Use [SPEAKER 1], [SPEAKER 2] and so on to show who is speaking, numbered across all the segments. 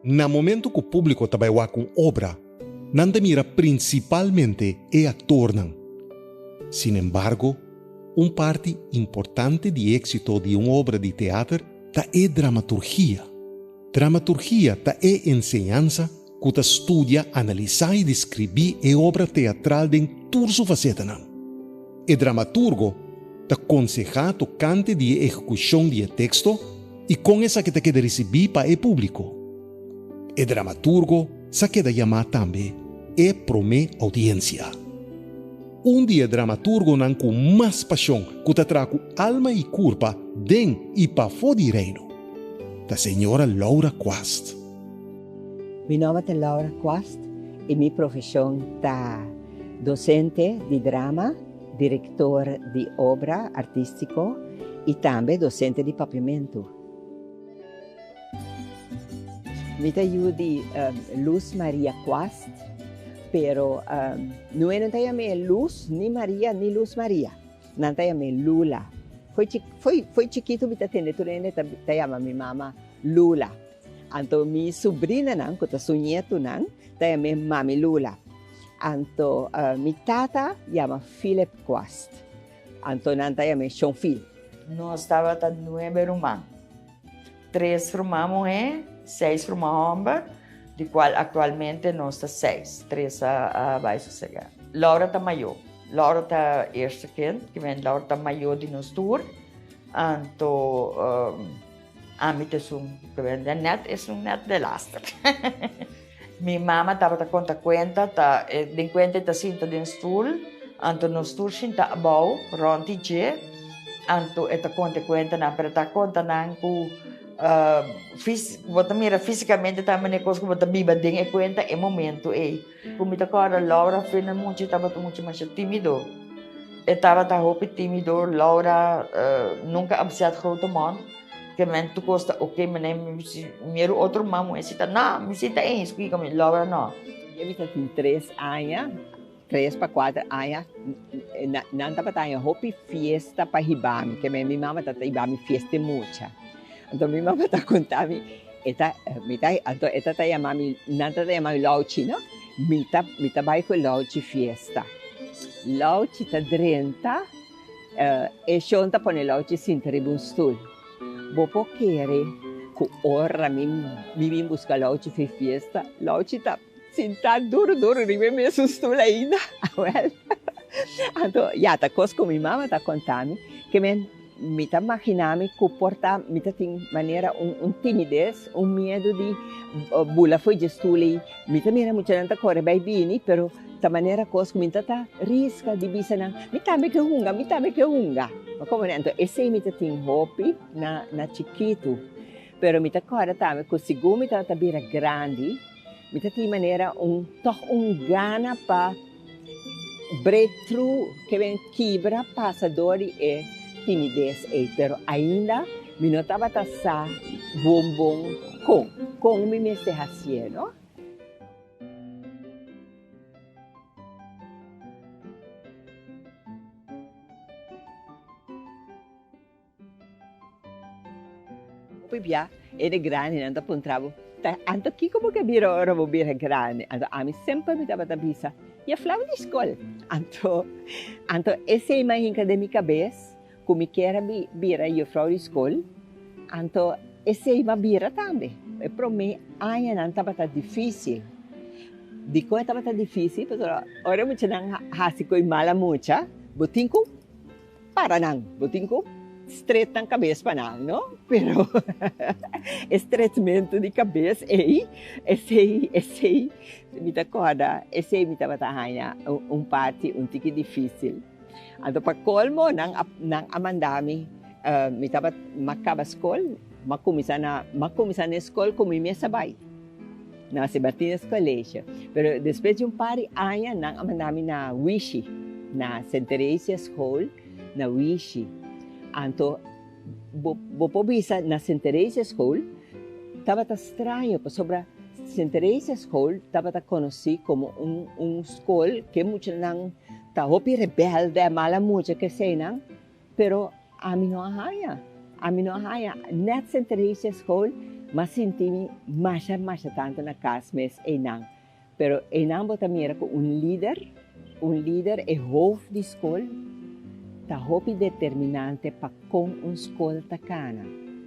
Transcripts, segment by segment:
[SPEAKER 1] No momento que o público trabalha com obra, não mira principalmente o actor. Sin embargo, parte importante de êxito de uma obra de teatro é dramaturgia. Dramaturgia é ensinança que estuda, analisa e descreve a obra teatral em todas suas facetas. O dramaturgo aconseja tocante de execução de texto e com essa que quer receber para o público. O dramaturgo se quer chamar também e promete audiência. Dia dramaturgo não com mais paixão que trago alma e corpo dentro e para fora do reino. Da senhora Laura Quast.
[SPEAKER 2] Meu nome é Laura Quast e minha profissão é docente de drama, diretor de obra artístico e também docente de papiamento. Me ajuda Luz Maria Quast, pero não é Luz, nem Maria, nem Luz Maria. Não é Lula. Foi chiquito, me atende, tu ainda te chama minha mama Lula. Então, minha sobrinha, que é nieto, te chama Mami Lula. Então, minha tata chama Philip Quast. Então, não te chama Sean Phil.
[SPEAKER 3] Nós estávamos 9 irmãos. 3 irmãs mulheres, 6 irmãos homens, de qual atualmente nós estamos 6. 3 vai sossegar. Laura está maior. Laura está eerste kind, que vem Laura está maior de nós tour. Então, a mim que vem net é net de laster. Minha mama estava a conta de conta está sinta de stoel, então nós tour sinta abau, ronti je, então esta conta na para conta na ku bota mira fisicamente também é coisa que bota biba ding e conta é momento como está agora Laura fina muito estava muito mais tímido estava tímido Laura nunca absat grote man que men tu costa ok meu outro mamo é cita não me cita isso que como Laura não
[SPEAKER 2] eu tenho 3 anos 3 para 4 anos não estava tendo hopi fiesta para Hibami que minha mama está Hibami fiesta muita. Então, minha mãe está contando, então, esta tá chamando, não está chamando Lauchi, não? Mita vai com Lauchi fiesta. Lauchi está drenta, e chonta põe Lauchi sem um stool. Vou querer que ora me busca Lauchi para fiesta. Lauchi está sentado duro, e mesmo stool ainda. Então, tá coisa que minha mãe está contando, que me está imaginando que porta me tem maneira timidez medo de bula foi de estuli me também muito não tá corre bem bem pero da maneira coisa que me tá risca de bisa não me tá me que hunga como então esse me tem hope na chiquito pero me tá corre também que seguro me tá bira grande me tem maneira gana para breakthrough que vem quebra passador e timidez pero ainda me notava tassa bom com me haciendo. Pibia ele grande não tá pontravo anto aqui como que vira ora vou vir grande anto a mim sempre me tava bisa e a flava de escola anto essa imagem que de minha cabeça como quer vira eu frau de escola, então esse iba vira também. E para mim ainda não estava tão difícil. De coisa estava tão difícil, mas agora muito não hasi coi mala mucha, botinco para não, botinco straight na cabeça para não, pero estreitamento de cabeça esse me acorda, esse me estava tão parte tique difícil. Então, para colmo, nang amandami, me estava macaba escola, makumisa na escola como minha sabay. Na Sebastinas Colégio. Pero depois de par de anos, nang amandami na Wishi, na St. Teresia School, na Wishi. Então, vou bisa na St. Teresia School, estava estranho, sobre St. Teresia School, estava conhecido como escola que muito nang tá hopi rebelde mala mucha que sei não pero a mim não haya net St. Teresia School mas senti-me mais tanto na casa, mas não. Pero não bota mira com líder é hoofd de escola, tá hopi determinante para com escola tacana.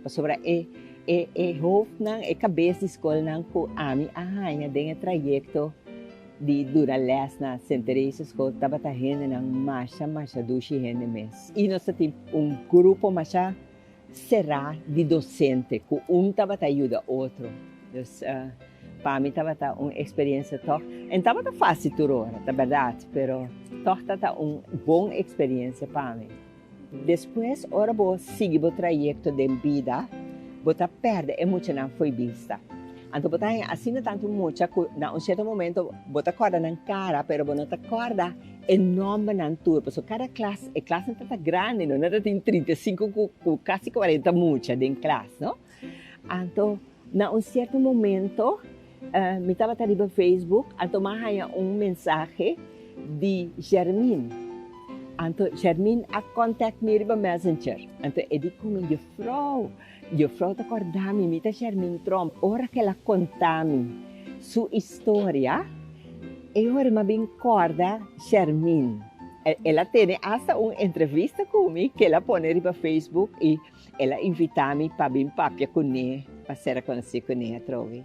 [SPEAKER 2] Sobre hoofd nang cabeça de escola nang ko ami ahanya dengan trayecto di durales na Teresa escola tava ta gente nang masha dushi gente mes. E nós temos grupo masha será de docente, que tava ta ajuda outro. Então, para mim tava ta experiência toch. E tava ta fácil turora, tá verdade, pero toch ta boa experiência para mim. Depois, ora vou seguir o trayecto de vida, bota perde e muito não foi vista. Então, bota assim tanto muito, na certo momento, bota corda na cara, pero bota corda enorme na tour. Porque cada classe não tá grande, não é tem 35, quase 40 muita dentro da classe, não? Então, na certo momento, me estava ali no Facebook, então me mensagem de Germine. Então, Germine a contact me via Messenger. Então, eu disse como Juffrouw te acordami, mita Germine Trump, ora que ela contami sua história, e ora me bem corda Germine. Ela tem hasta uma entrevista comigo que ela põe no Facebook e ela invita-me para vir papia com ela, para ser conhecida com ela, trovi.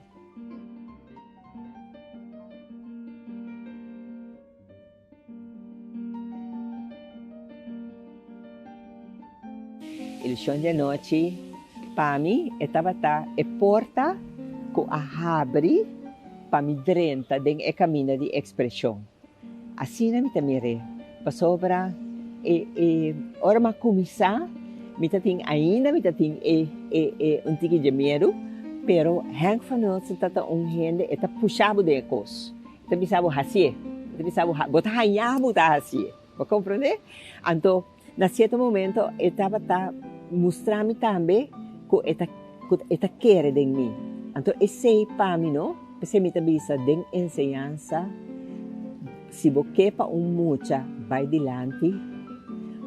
[SPEAKER 2] Ilusão de noite, para mim, estava a porta que abre para me drenta dentro do caminho de expressão. Assim, eu me mirei. Para sobra, ora me começar, me tem ainda, me tem tique de medo, pero Hank van Nulsen tata gente está puxado de coisa. Então, pensava assim, botar hanhar, botar assim. Você compreende? Então, na certo momento, eu estava mostrando também que ela quer de mim. Então, esse para mim, não? Você me avisa de ensinança. Se você quer para mucha, vai adiante.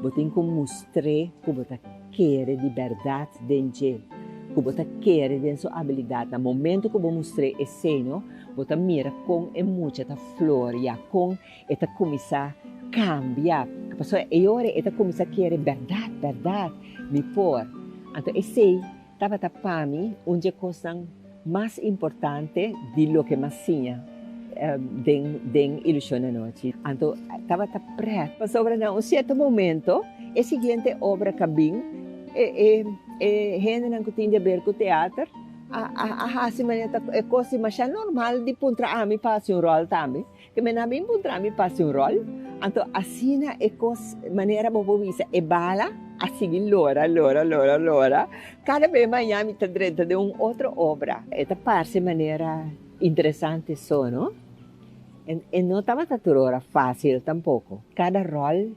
[SPEAKER 2] Você tem que mostrar que você quer de verdade dentro. Que você quer de sua habilidade. No momento que você mostra esse, não? Você mira com mucha floria, com ela começar a cambiar. Porque agora ela começa a querer verdade, me pôr. Então, esse estava para mim uma coisa mais importante de lo que mais tinha den ilusão na noite. Então, estava preto. Sobre um certo momento, a seguinte obra que vim, gente não tinha a ver com o teatro, assim, é coisa mais normal de puntra a mim passe rol também, que me na bem puntra a mim passe rol. Então, assim é coisa maneira boa visa é bala a seguir lora. Cada vez mais me está dentro de outra obra. Esta parte maneira interessante só, não? E não estava tudo fácil tampouco. Cada rol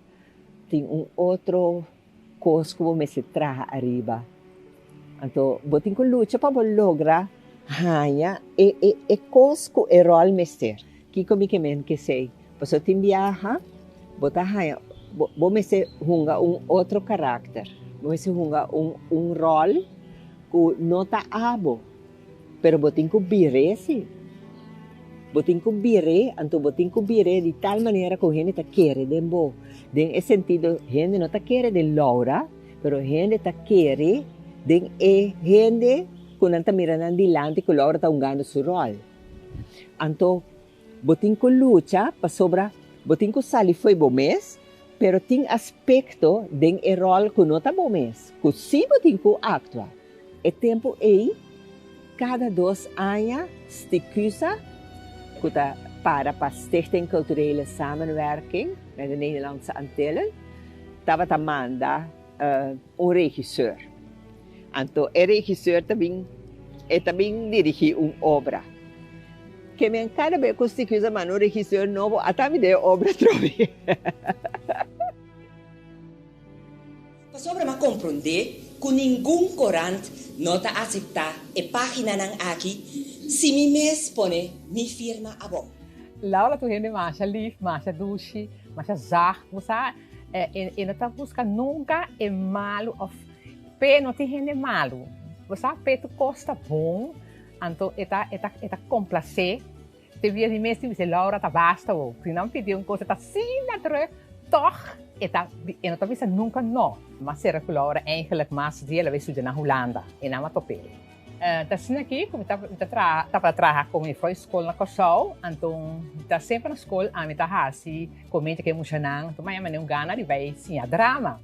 [SPEAKER 2] tem outro coisa que você se traz arriba. Então, você tem que lutar para lograr ganhar e coisa que o rol mestre. Que comigo que sei. Você tem viaja, você ganha, você hunga outro caráter. Você hunga rol que não está abo. Pero você tem que virar sim. Você tem que virar, então você tem que virar de tal maneira que a gente quer de bom. Em esse sentido, a gente não quer de Laura, pero a gente quer de gente que não está mirando adiante que Laura está jogando seu rol. Então, você tem que lutar para sobrar, você tem que sair foi bom mês, pero tem aspecto de rol que não está bom mês, que sim você tem que actuar. É tempo aí, cada 2 anos, sticusa, que está para a Stichting Culturele Samenwerking met de Nederlandse Antillen, estava a mandar regisseur. Então, o regisseur também dirigiu uma obra. Que me cada vez que eu sticusa, mas o regisseur novo, até me deu obra trovi.
[SPEAKER 4] Para compreender que nenhum corante não está aceitar a página nan aqui, se me mes pone mi firma a bom.
[SPEAKER 5] Laura tu gente mais lief, mais doce, mais zacht, você e não está buscando nunca é malo of pe não tem gente malo. você peito costa bom, então eta complacer. Te via de mês dice Laura tá basta ou se não pediu coisa tá sim natuurlijk toch eta en dat is nunca no. Mas será que Laura eigenlijk mais dia ela vai estudar na Holanda e na Matopele. Tá sendo aqui como tá para trabalhar como foi escola na Kosovo, então tá sempre na escola a mim tá assim comente que emocionante, então mas não gana de vai sim a drama.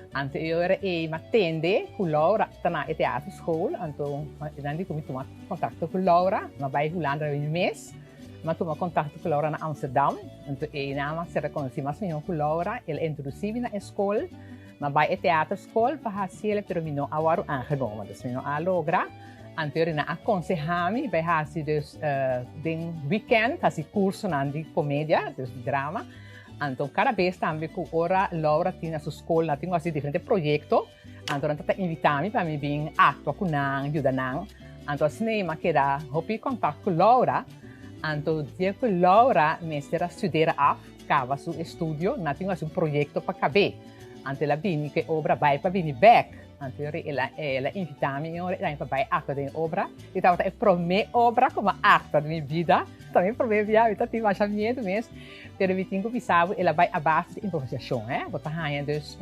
[SPEAKER 5] Então eu era matende com Laura tá na teatro escola, então dan die kom ik tomar contato com Laura, na bij Holanda in mês. Maar toen ik contact met Laura naar Amsterdam, en toen ik namelijk ze reconheci mais menino com Laura, ela introduziu na escola, maar bij de theaterschool, para haar pero me não agora aangenomen, dus me não a logra. Anterior na aconsejami, bij haar dus den weekend, haar curso na die comédia, dus drama. Então cada vez também com ora Laura tinha sua escola, tinha assim diferentes projetos, então ela invitava para me vir atuar com nàng, ajudar nàng. Então assim eu me queda, hopi contato com Laura. Então, dia que Laura me estudar af, cava seu estúdio, nós tínhamos projeto para caber. Então, ela vinha que obra vai para vir back. Então, ela invitava-me para vai ator de obra. Então, a primeira obra como ator da minha vida. Também primeira via, eu tive achamento mesmo. Pero eu tinha que pensar, ela vai a base de improvisação, Você tem dus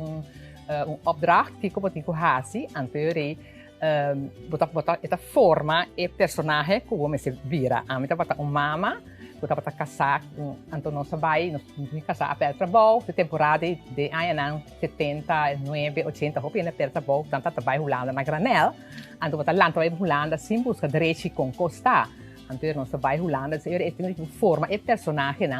[SPEAKER 5] opdracht que eu tenho que fazer. Então, botar essa forma e personagem que o homem se vira. A mim botar mama, botar casar, então nós vai, nós casar a perto bom, de temporada de ano 79, 80, hopi na perto bom, tanto trabalho Holanda na granel, então botar lá trabalho Holanda sem busca direito com costa. Então nós vai Holanda, se é uma forma e personagem,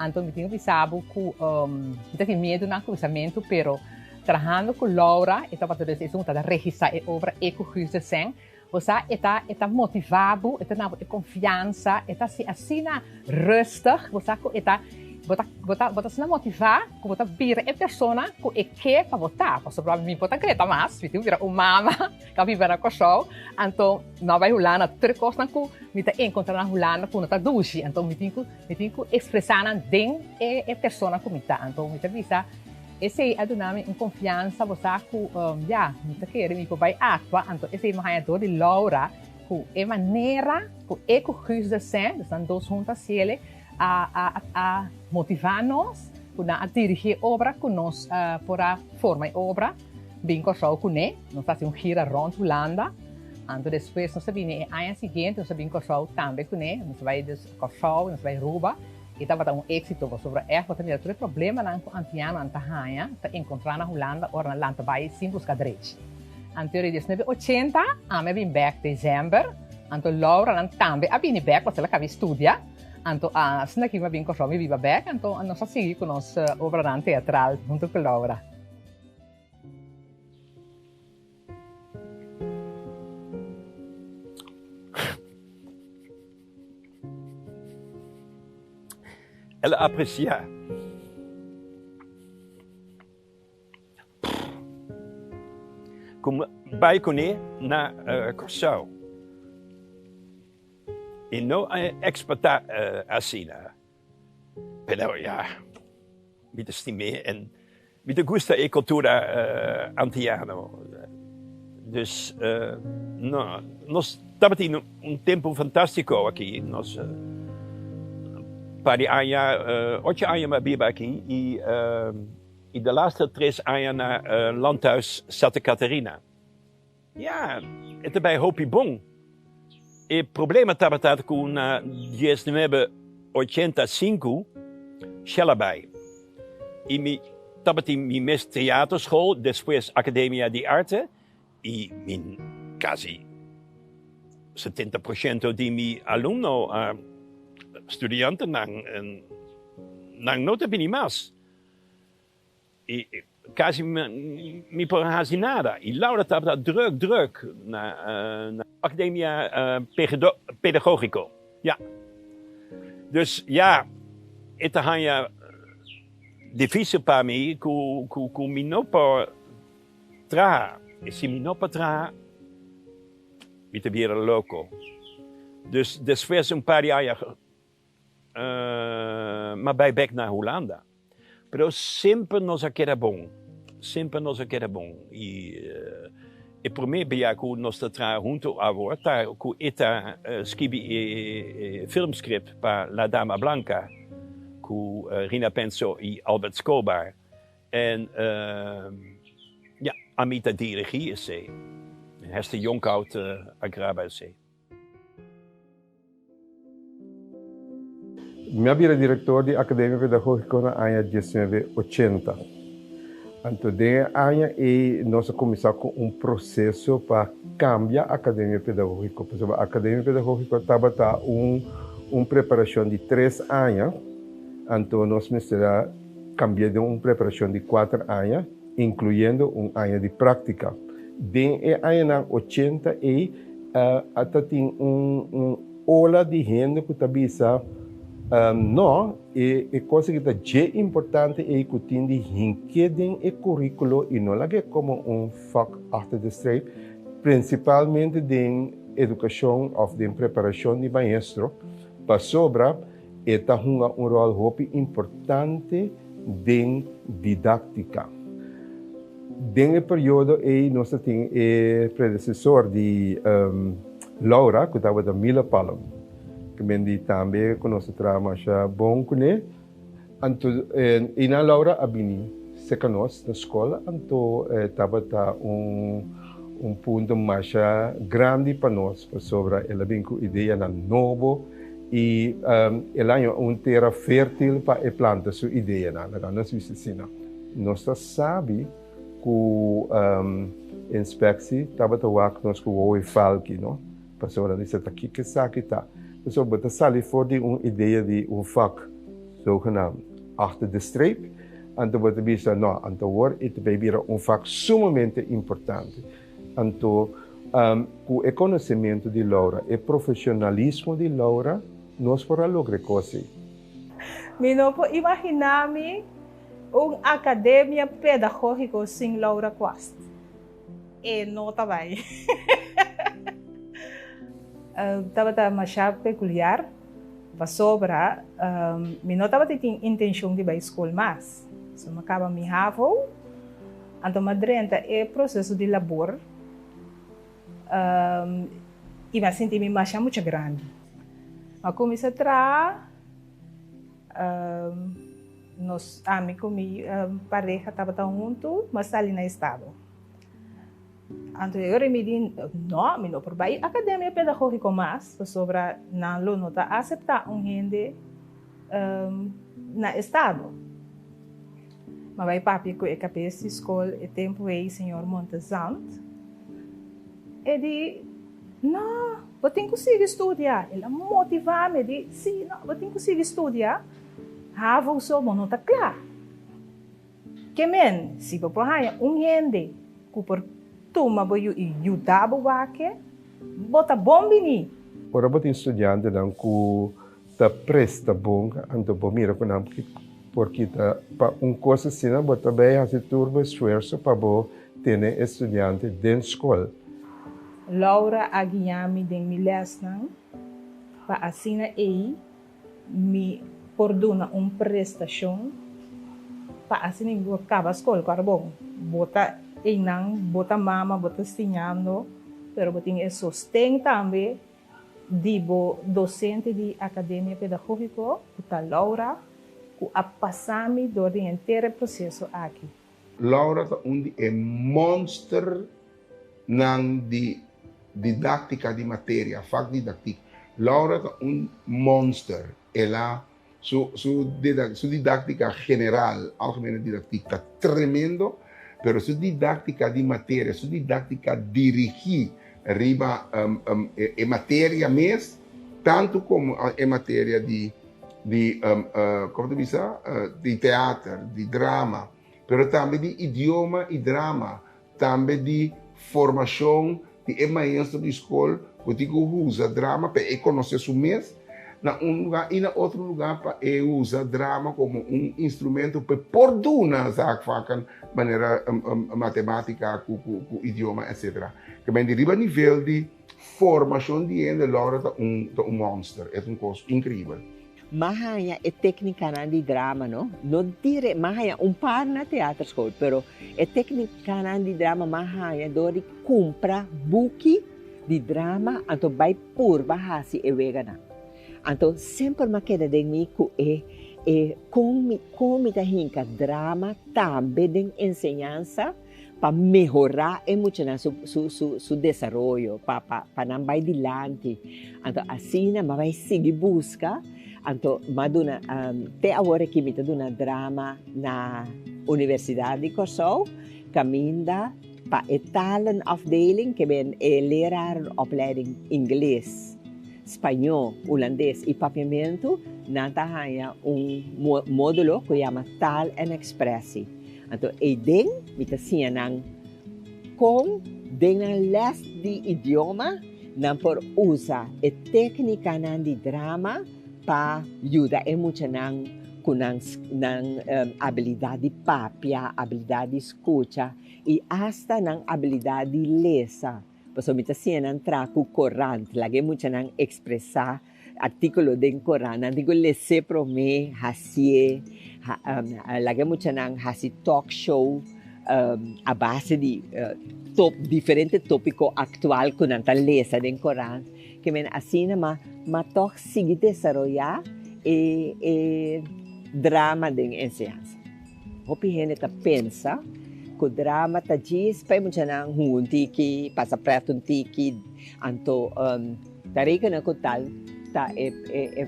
[SPEAKER 5] então me tenho pensado que eu tenho medo no cruzamento, pero trabalhando com Laura, estava fazendo isso, estava registrar a obra e com o desenho, você está motivado, está com confiança, está assim rustig, você está se motivar, você vira a pessoa que quer para votar, porque para mim pode acreditar mais, se vira mama, que vive na Kosovo, então não vai Holanda, três coisas que me está encontrando na Holanda, que não está duche, então me tenho que expressar dentro a pessoa que me está, então me está esse é do nome em confiança você com muita querer me vai atuar então esse é o de Laura com a maneira com o que de ser são dois juntas ele a motivar-nos a dirigir a obra com nós para formar a obra bem com o que nós fazemos gira rond Holanda então depois nós vamos no ano seguinte nós vamos com o também com nós vai com nós vai Ruba e estava um êxito sobre erro também todo problema na antiano antahaya tá encontrar na Holanda ou na Holanda vai sim buscar direito. Anterior de 1980 a me vim back dezembro então Laura não também a vim back porque ela acabou estudar então a se aqui me vim com me viva back então nós seguimos com nossa obra teatral junto com Laura.
[SPEAKER 6] Ela aprecia. Como vai com ele na Kosovo. E não exportar assim. Pero me estimei e me gusta a cultura antiano. Dus nós estamos tendo tempo fantástico aqui. Nós Para anos, 8 anos me vivo aqui e de laatste 3 anos na Landhuis Santa Catarina. Ja, het is bij hoopje bom. O problema estava com 1985, Shellabay. E me estava em minha teaterschool, depois Academia de Arte, e min quase 70% de meus alunos estudianten não nota bem mais. E quase me por nada. E Laura estava druk na Academia Pedagogico. Ja. Dus ja, het is difícil para mim que me não pode trabalhar. E se me não pode trabalhar, me vira louco. Dus depois paar jaar maar bij back naar Holanda. Pero sempre nos queda bom. Sempre nos queda bom. E E por me bia ku nostra tra junto agora, ta ku ita scribi filmscript pa La Dama Blanca, ku Rina Penso e Albert Scobar. En ja, Amita Dirigie is ze. Hester Jonkhout agraba ze.
[SPEAKER 7] Minha era diretor de Academia Pedagógica na ano 1980. Então, desde ano nós começamos com um processo para cambiar a Academia Pedagógica. Porque a Academia Pedagógica estava uma preparação de 3 anos. Então, nós precisamos cambiar de uma preparação de 4 anos, incluindo um ano de prática. Desde o ano 80, até tem ola de gente que está não, é coisa que é importante é que tem de hinqueden e currículo e não é como um vak achter de streep, principalmente de educação ou de preparação de maestro, para sobra está um rol muito importante de didática. Nesse período nós temos o predecessor de Laura, que estava da Mila Palom. Que também conosco trabalha bom com ele. Então, e na Laura abini secanos na escola, então estava ponto mais grande para nós sobre ela bem com ideia na novo e ela é terra fértil para a planta sua ideia na nossa visita. Nós sabe que inspecção estava trabalhando conosco o falque, não? Para sobre isso aqui que sabe tá. So, but sali voor die idee die vak zogenaamd achter de streep. En dan wordt het nou, en dan wordt het bij een vak sumamente importante. En dan, o conhecimento de Laura, o profissionalismo de Laura, nós para lograr coisas.
[SPEAKER 8] Me não pode imaginar-me uma academia pedagógica sem Laura Quast. E não também. Estava mais peculiar, para sobra, me não estava tendo intenção de ir à escola mais. So, acaba me ravo, então me drenta é processo de labor, e me senti me mais muito grande. Mas comecei a trabalhar, nós amigos comigo, pareja estava junto, mas está ali no estado. Então, eu me disse, não por baixo, academia pedagógica mais, sobre não nota aceitar gente na estado. Mas vai papi que é capaz de escola e tempo aí senhor Montezant. E disse, não, eu tenho que conseguir estudar. Ele motivava-me, disse, sim, não, eu tenho que conseguir estudar. Hava o seu nota claro. Que men, se eu por aí gente que por tuma boyu ajudava o que bota bombini.
[SPEAKER 7] Ora bota estudante não que ta presta bom, então bom mira com não porque ta para coisa assim não bota bem a turbo esforço para bo ter estudante dentro escola.
[SPEAKER 8] Laura aguiami den mi lesna para assina aí me pordona prestação para assina em acaba escola carbon bota Inang bota mama bota sinhando, pero boting é sostém também de docente de academia pedagógica, que Laura, que a passami do inteiro processo aqui.
[SPEAKER 9] Laura é monster nang di didática de matéria, fac didactic. Laura é monster. Ela su didática general, algemene didactica, tremendo. Pero su didática de matéria, su didática dirigir arriba em matéria mesmo, tanto como em matéria como diz, de teatro, de drama, pero também de idioma e drama, também de formação de maestro de escola, que usa drama para conhecer su mês, na lugar e na outro lugar para usar drama como instrumento para pordunar zaken maneira matemática, com idioma, etc. Que bem deriva nível de formação de Laura é monster, é coisa incrível.
[SPEAKER 2] mahanya é técnica de drama, não? Não dire mahanya par na teatro school, pero é técnica de drama mahanya dori compra buki de drama, anto vai por bahasi e vegana. Anto sempre ma queda de mim como tá hinca drama também de enseñança para melhorar su desarrollo, para não vai dilante. Então, assim, mas vai seguir busca. Então, maduna até agora que me dá drama na Universidade de Curaçao, caminha para a talenafdeling, que é lerarenopleiding inglês, espanhol, holandês e papiamento, nanta hanya módulo que chama Tal en Expressie. Então, me ensinam com les de idioma, não por usar a técnica de drama para ajudar muito com habilidade de papia, habilidade de escuta e até na habilidade de lesa. Porque me ensinam traco corante, lagi muito expressar artículo do Corão, não digo laisser para mim, assim, lagi muito assim talk show a base de diferente tópico atual que não lesa do Corão, que men assim mas toch seguir desarrollar e drama de enseñanza. Hopi gente ta pensa que o drama ta diz para muito um tiki, passa prato tiki, anto tarika na ko tal ta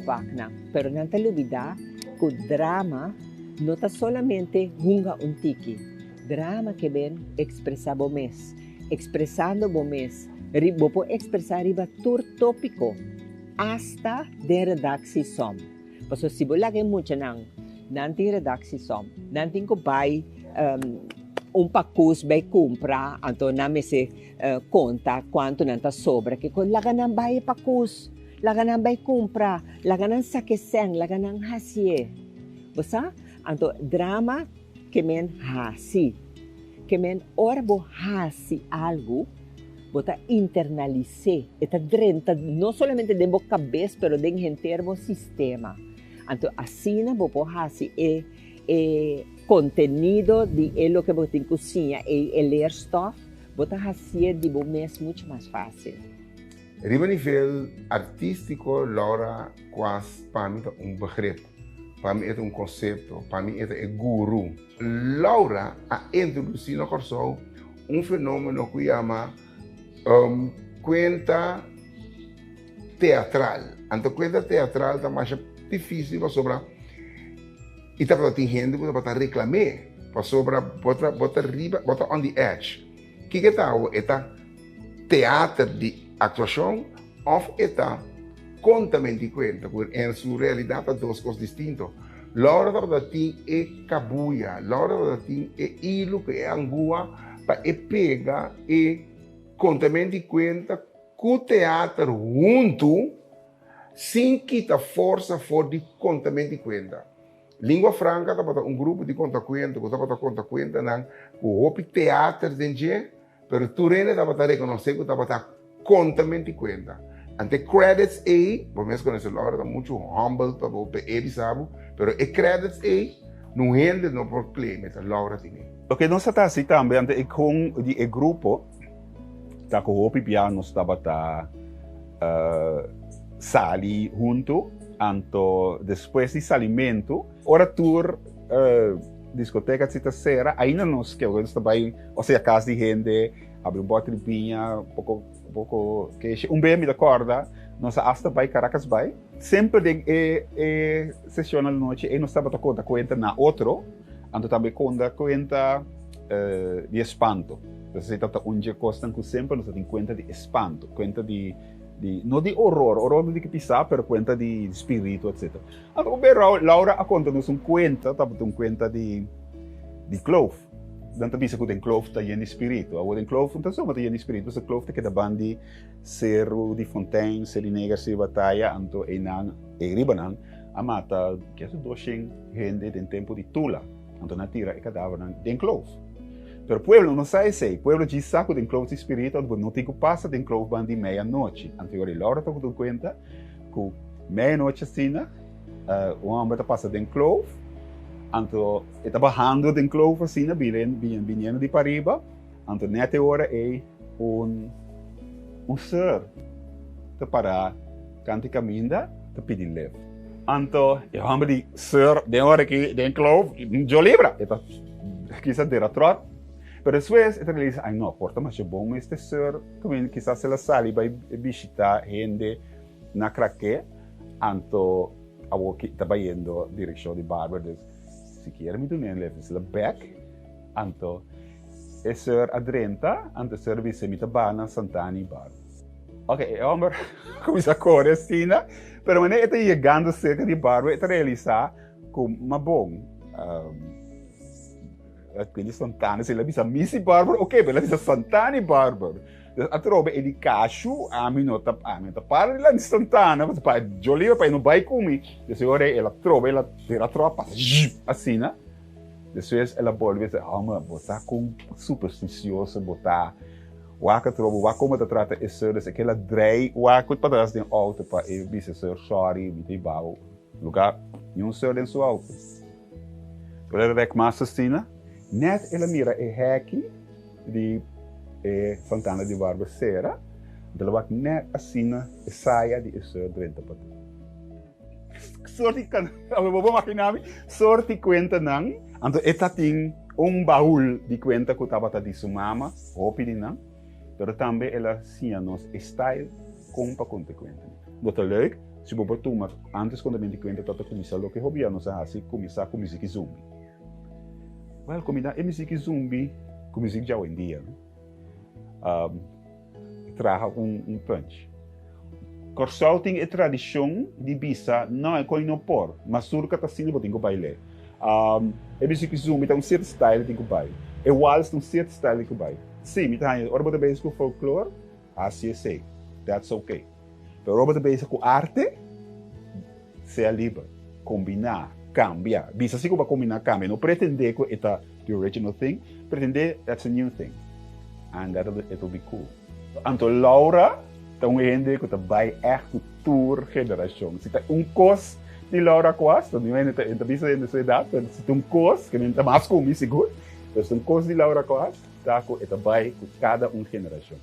[SPEAKER 2] vacna. Pero não te olvidar que o drama não está solamente hunga tiki. Drama que vem expressar bomês. Expressando bomês, vou expressar riba tur tópico hasta de redação. Porque se você lagi muito não tem redação, não tem que vai pacus vai comprar, então não me se conta quanto não está sobra, que quando laga não vai pacus, laga não vai comprar, laga não saquecem, laga não hasie. Você? Então drama que men hasi, que men orbo hasi algo, bota internalize, eta drenta não somente de boca cabeça, pero de inteiro sistema. Então assim na bopo hasi contenido de lo que você cozinha e ler stuff, bota hasi de bom mesmo muito mais fácil.
[SPEAKER 9] Riba nível artístico, Laura, quase para mim é begrip. Para mim é conceito, para mim é guru. Laura a introduzido no Curaçao fenômeno que chama cuenta teatral. Então, cuenta teatral é mais difícil sobre e tá para ter gente que tá reclamar para sobre bota riba, bota on the edge. Que tal? É teatro de atuação ou é contamento de cuenta, porque em sua realidade há duas coisas distintas. Laura da tem é cabuia, Laura da tem é hilo que é angua para pegar e contamento de cuenta com o teatro junto sem quitar força for de contamento de cuenta. Língua franca está para grupo de conta cuenta, que está para conta cuenta não o teatro dentro, pero tu rene está para reconhecer que está para contamento de cuenta. Ante credits A, vamos conhecer Laura está muito humble para o ele sabe, pero e credits A não rende no problema, essa Laura tem.
[SPEAKER 10] O que nós está assim também, ante com o grupo tá com o piano estava sali junto, anto depois de salimento, oratur discoteca cita ainda nós que agora está bem, ou seja, casa de gente, abre bote de pinha, pouco que bem me acorda, nós hasta vai Caracas vai, sempre de sessão à noite e nós estava conta na outro, anto também conta de espanto. Você está onde costa que sempre nós temos conta de espanto, conta de não de horror de que pisar, pero conta de espírito, etc. Então, Laura a conta nos conta, tá conta de clove. Dan também se tem clove tá em espírito. Agora em clove então só tem em espírito, se clove que da bandi Cerro de Fontaine, se nega se batalha, anto enan e ribanan, a mata que é doxen gente em tempo de Tula, anto na tira e cadáver den clove. Pero pueblo não sai sei, pueblo de saco de clove espírito, não tem que passa de clove bandi meia-noite. Anterior Laura tá com conta que meia-noite assim, o homem está passando em clove, então está barrando em clove assim, vindo de pariba, então nessa hora é ser, te parar, quando caminha, te pedir leve. Então, o homem de ser, de hora que em clove, eu libra, está quizás de atrás. Pero después, ele diz, ai não, porta, mas é bom este ser, também quizás ela sai vai visitar gente na craque, então, eu estava indo na direção de barber, diz, se quer me donar, leve-se back, então, é ser adrenta, então, ser vice-mita bana, Santana e barber. Ok, o homem começa a correr assim, pero quando ele está chegando cerca de barber, ele realiza como, mas bom, quindi Santana, se la bisa Missy Barber, ok, per la bisa Santana Barber. A trobe e di cascio, a minota parla la di Santana, ma pa Jolio pa non vai come. Desse ora ela trobe, ela tira tropa, assim, né? Depois ela volve a alma, botar com supersticioso, botar waka trobo, waka como te trata é ser, desse que ela drei, waka para trás de auto para e bisa ser sorry, me bau. Lugar, nenhum ser em sua auto. Por ela recmassa assim, né? Net ela mira e heki de Santana de Barber Sera, ela vai net assina e saia de isso dentro para sorte kan, eu vou imaginar sorte conta não, então esta tem baú de conta que estava de sua mama, hopi de não, mas também ela sia nos style com para conta conta. Bota leuk, se você tomar antes quando me conta toda começar o que hobby não sabe assim começar com música zombie. Well, comida é música zumbi, com música já hoje em dia, traga punch. Consulting é tradição de bisa, não é coisa não por, mas surca tá sendo botinho baile. É música zumbi tem certo style de baile. É waltz tem certo style de baile. Sim, me tá aí. Ora bota base com folclore, assim é sei, that's okay. Pero ora bota base com arte, seja livre, combinar. Cambia. Bisa assim como combinar cambia. Não pretender que é the original thing. Pretender that's a new thing. And it'll be cool. Então, Laura, então gente que vai echt tour geração. Se tem cos de Laura Costa, não é então bisa em essa idade, se tem cos que não mais como isso good. Então, se tem cos de Laura Costa, tá com esta vai com cada geração.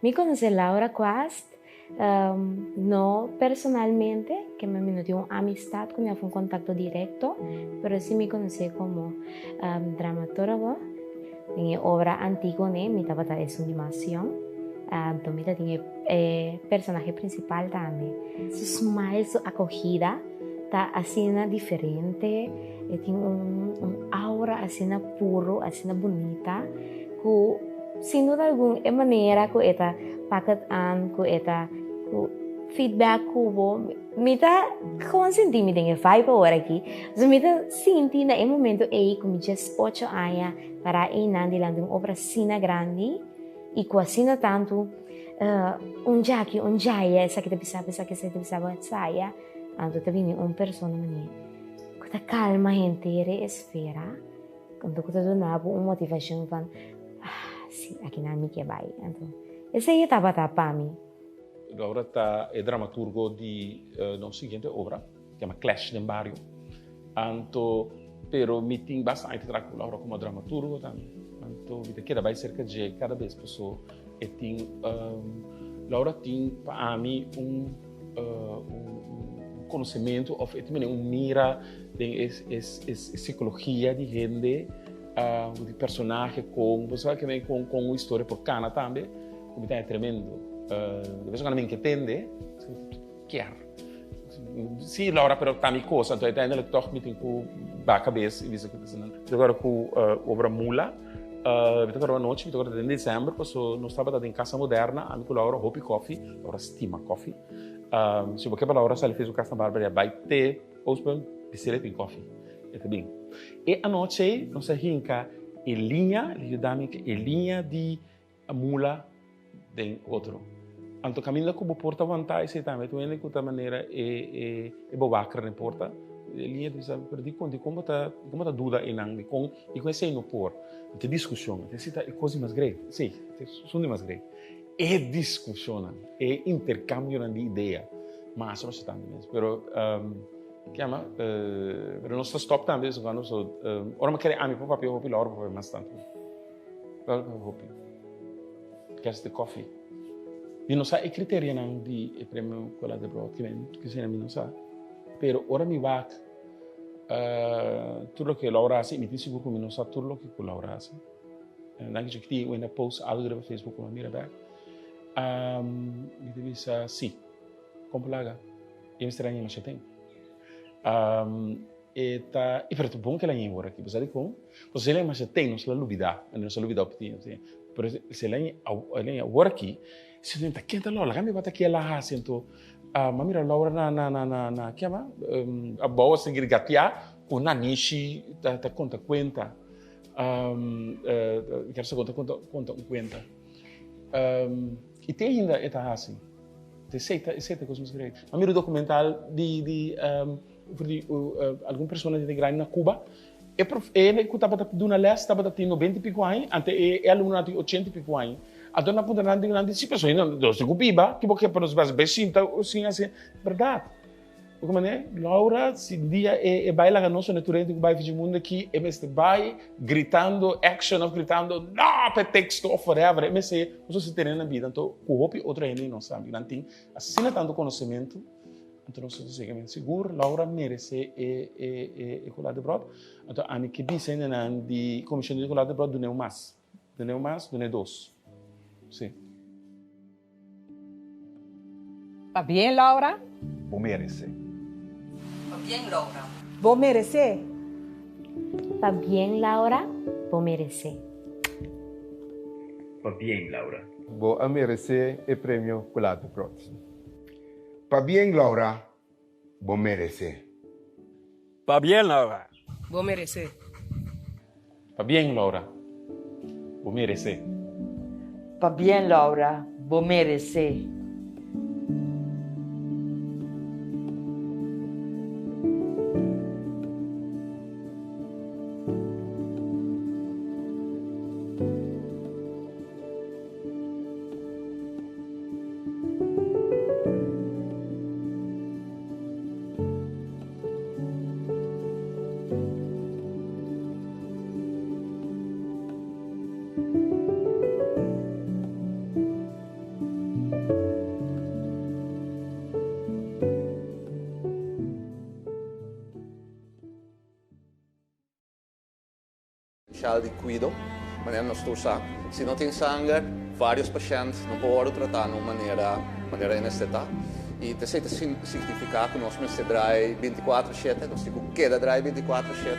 [SPEAKER 11] Me conoce Laura Costa. No personalmente, que me dio una amistad con ella, fue un contacto directo, pero sí me conocí como dramaturgo. Tiene obra antigua, mi tabata es una animación. Tomita tiene personaje principal también. Su smile, su acogida, está así diferente, tiene un aura así puro, así bonita, que sin duda alguna manera que esta paket aan, que esta feedback kubo, mita gewoon senti mi dengue vibe agora aqui. So mita senti na momento como just 8 anos para nandi lang obra sina grande e sina tanto jaya sa kita bisa saya, anto tabini persona mani. Kita calma gente esfera, quando kita donavo motivação van, sim, aqui na minha que vai, anto. Esse aí estava para mim.
[SPEAKER 12] Laura é dramaturgo de nossa seguinte obra, que chama Clash no Barrio. Anto, pero me tem bastante trabalho com Laura como dramaturgo também. Anto, me queda vai cerca de cada vez pessoa e tem Laura tem para mim conhecimento ou mira de psicologia de gente, de personagem com, você sabe que vem com uma história por cana também. Como é tremendo. De vez em quando me entende, quer. Sim, Laura, pero também coisa, então ainda toch me tem com a cabeça e diz que agora com obra Mula, agora noite, agora em dezembro, passou no sábado em Casa Moderna, amigo Laura, Hopi Coffee, Laura estima coffee. Se você para Laura, se ele fez o Casa Bárbara, vai ter ospen, piscina em coffee. É bem. E a noite, nossa rinca, linha de Mula de outro. Então, caminho como porta vantagem também, tu ainda de maneira é bobacra na porta. Linha de sabe, perdi como tá dúvida em nang, com esse no por, de discussão, necessita coisa mais grande, sim, são mais grande. e discussione, e intercambio di idee, ma sono tanti mesmo. Però, chiama, per il nostro stop también, quando ora magari ami proprio hopi loro, proprio mais tanto. Hopi. Kerst de koffie. Je non sa i criteri non di premio quella de brood, che se non sa. Però ora mi va tutto che Laura si mi dice sicuro che non sa tutto che Laura si. Dan je die in de post algoritme op Facebook om meer bij. Mi dice sì, complaga. Io mi strani ma c'è tempo. E per tutto buon che la ora aqui, você com, você lembra se tem nos la lubida, não se lubida opti, pero se la ora aqui, se não tá quente lá, kami bata aqui lá sento, mamira Laura na chiama, a boa seguir gatia, una nishi ta conta. Quero só conta e tem ainda esta assim. Tem sete coisas diferentes. A mim o documental de alguma pessoa de grande na Cuba, ele que estava dando leste, estava tendo 90 e pico anos, até ele aluno de 80 e pico anos. A dona puta não tem se pessoa não se cubiba, que porque para os bem assim assim, verdade. Como é? Laura, se dia é baila a nossa natureza que vai fazer mundo aqui, é mesmo vai gritando action, gritando não, para texto ou whatever, é mesmo não se tem na vida, então o hopi outra ainda não sabe, não tem assim tanto conhecimento, então nós estamos seguro, Laura merece e colar de broad, então a mim que disse ainda de comissão de colar de broad do neo mais, do neo dois, sim.
[SPEAKER 5] Tá bem, Laura?
[SPEAKER 10] O merece.
[SPEAKER 4] Bien, Laura.
[SPEAKER 8] Vou merecer?
[SPEAKER 11] Va bien, Laura. Vou merecer.
[SPEAKER 13] Va bien, Laura.
[SPEAKER 7] Vou merecer o prêmio Colado Broad.
[SPEAKER 9] Pa bien, Laura, vos mereces.
[SPEAKER 6] Va bien, Laura.
[SPEAKER 14] Vou merecer.
[SPEAKER 12] Va bien, Laura. Vou merecer.
[SPEAKER 3] Va bien, Laura. Vou merecer.
[SPEAKER 15] De cuido, maneira nós torçar. Se não tem sangue, vários pacientes não podem tratar de uma maneira inestética. E tem significa que nós temos que 24/7, nós temos que queda 24/7.